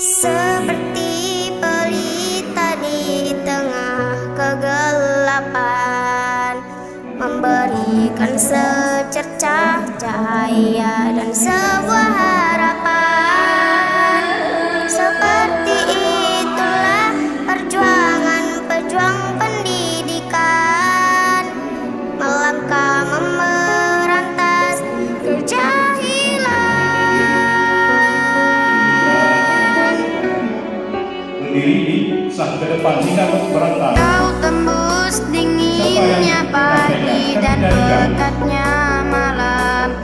Seperti pelita di tengah kegelapan, memberikan secercah cahaya dan sebuah harapan. Seperti itulah perjuangan pejuang pendidikan, melangkah memberantas kejahilan. Berdiri di sah ke depan hingga berantas. Kau tembus dinginnya pagi dan pekatnya malam,